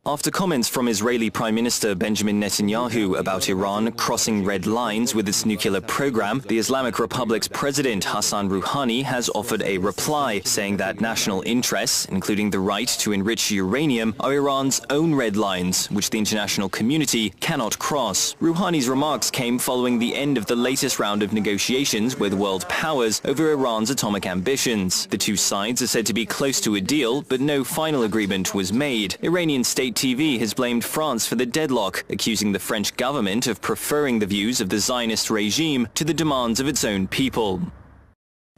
After comments from Israeli Prime Minister Benjamin Netanyahu about Iran crossing red lines with its nuclear program, the Islamic Republic's President Hassan Rouhani has offered a reply, saying that national interests, including the right to enrich uranium, are Iran's own red lines, which the international community cannot cross. Rouhani's remarks came following the end of the latest round of negotiations with world powers over Iran's atomic ambitions. The two sides are said to be close to a deal, but no final agreement was made. Iranian state TV has blamed France for the deadlock, accusing the French government of preferring the views of the Zionist regime to the demands of its own people.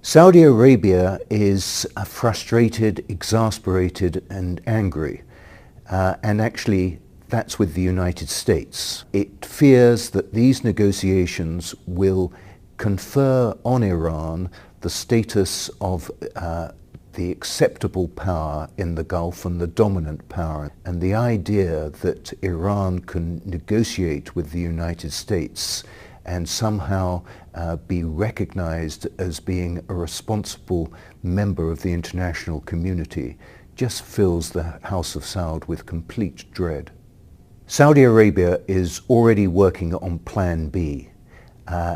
Saudi Arabia is frustrated, exasperated and angry, and actually that's with the United States. It fears that these negotiations will confer on Iran the status of the acceptable power in the Gulf and the dominant power. And the idea that Iran can negotiate with the United States and somehow be recognized as being a responsible member of the international community just fills the House of Saud with complete dread. Saudi Arabia is already working on Plan B.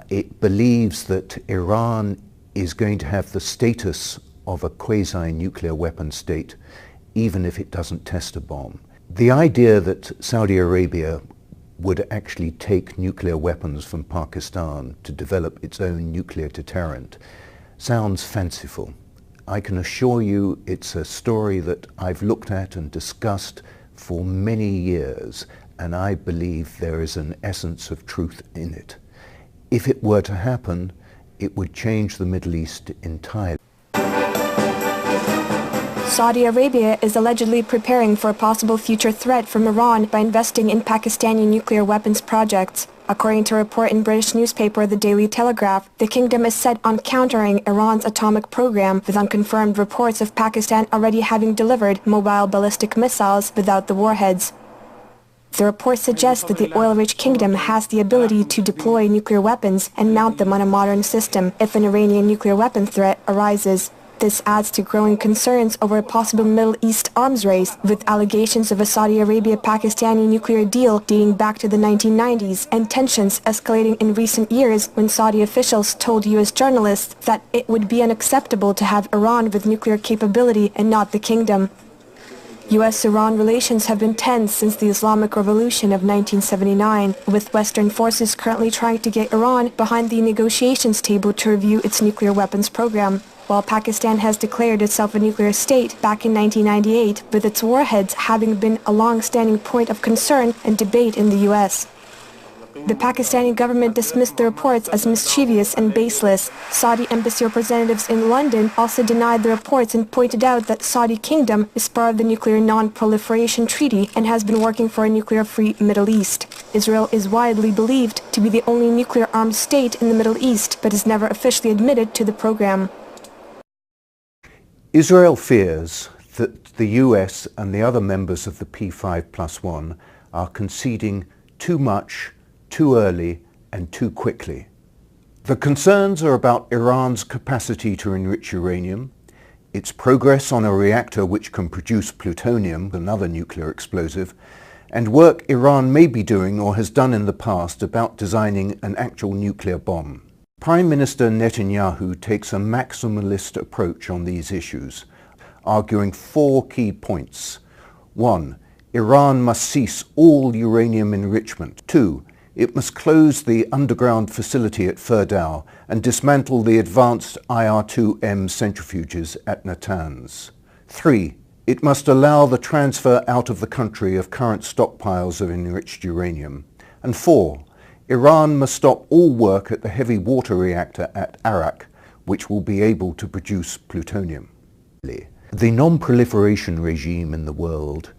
It believes that Iran is going to have the status of a quasi-nuclear weapon state, even if it doesn't test a bomb. The idea that Saudi Arabia would actually take nuclear weapons from Pakistan to develop its own nuclear deterrent sounds fanciful. I can assure you it's a story that I've looked at and discussed for many years, and I believe there is an essence of truth in it. If it were to happen, it would change the Middle East entirely. Saudi Arabia is allegedly preparing for a possible future threat from Iran by investing in Pakistani nuclear weapons projects. According to a report in British newspaper The Daily Telegraph, the kingdom is set on countering Iran's atomic program, with unconfirmed reports of Pakistan already having delivered mobile ballistic missiles without the warheads. The report suggests that the oil-rich kingdom has the ability to deploy nuclear weapons and mount them on a modern system if an Iranian nuclear weapon threat arises. This adds to growing concerns over a possible Middle East arms race, with allegations of a Saudi Arabia-Pakistani nuclear deal dating back to the 1990s and tensions escalating in recent years when Saudi officials told U.S. journalists that it would be unacceptable to have Iran with nuclear capability and not the kingdom. U.S.-Iran relations have been tense since the Islamic Revolution of 1979, with Western forces currently trying to get Iran behind the negotiations table to review its nuclear weapons program. While Pakistan has declared itself a nuclear state back in 1998, with its warheads having been a long-standing point of concern and debate in the U.S. The Pakistani government dismissed the reports as mischievous and baseless. Saudi embassy representatives in London also denied the reports and pointed out that Saudi Kingdom is part of the Nuclear Non-Proliferation Treaty and has been working for a nuclear-free Middle East. Israel is widely believed to be the only nuclear-armed state in the Middle East, but is never officially admitted to the program. Israel fears that the US and the other members of the P5+1 are conceding too much, too early and too quickly. The concerns are about Iran's capacity to enrich uranium, its progress on a reactor which can produce plutonium, another nuclear explosive, and work Iran may be doing or has done in the past about designing an actual nuclear bomb. Prime Minister Netanyahu takes a maximalist approach on these issues, arguing 4 key points. 1. Iran must cease all uranium enrichment. 2. It must close the underground facility at Fordow and dismantle the advanced IR-2M centrifuges at Natanz. 3. It must allow the transfer out of the country of current stockpiles of enriched uranium. And 4. Iran must stop all work at the heavy water reactor at Arak, which will be able to produce plutonium. The non-proliferation regime in the world,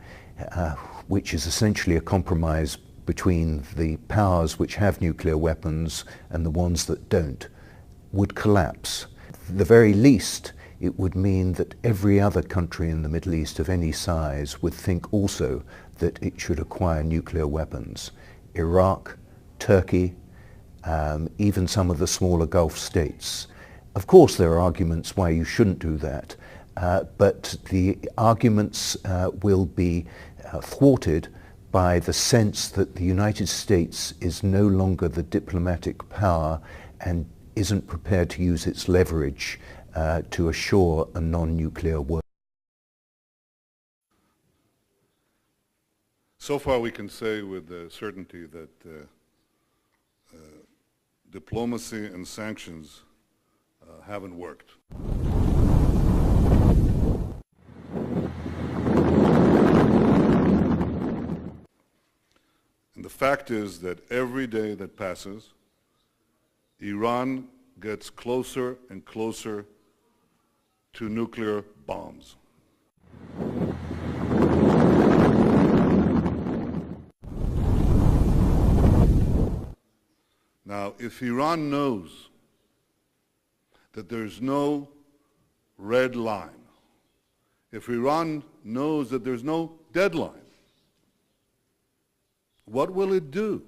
which is essentially a compromise between the powers which have nuclear weapons and the ones that don't, would collapse. At the very least, it would mean that every other country in the Middle East of any size would think also that it should acquire nuclear weapons. Iraq, Turkey, even some of the smaller Gulf states. Of course there are arguments why you shouldn't do that, but the arguments will be thwarted by the sense that the United States is no longer the diplomatic power and isn't prepared to use its leverage to assure a non-nuclear world. So far we can say with certainty that diplomacy and sanctions haven't worked. And the fact is that every day that passes, Iran gets closer and closer to nuclear bombs. Now, if Iran knows that there's no red line, if Iran knows that there's no deadline, what will it do?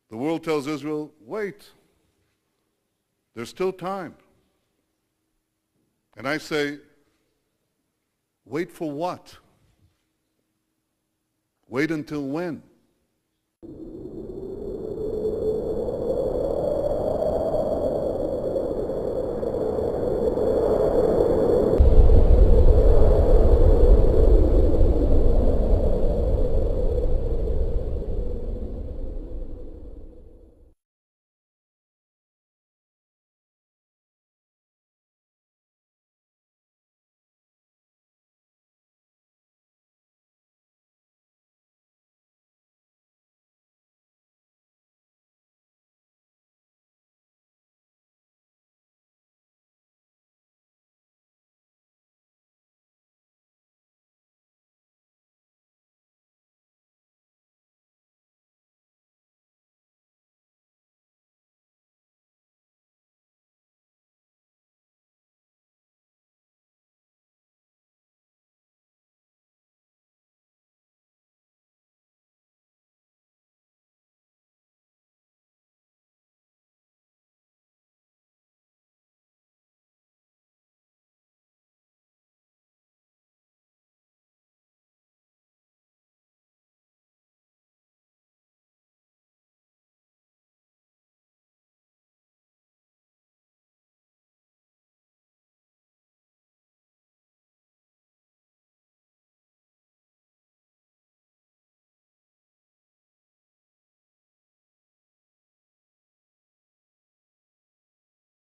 The world tells Israel, wait, there's still time. And I say, wait for what? Wait until when?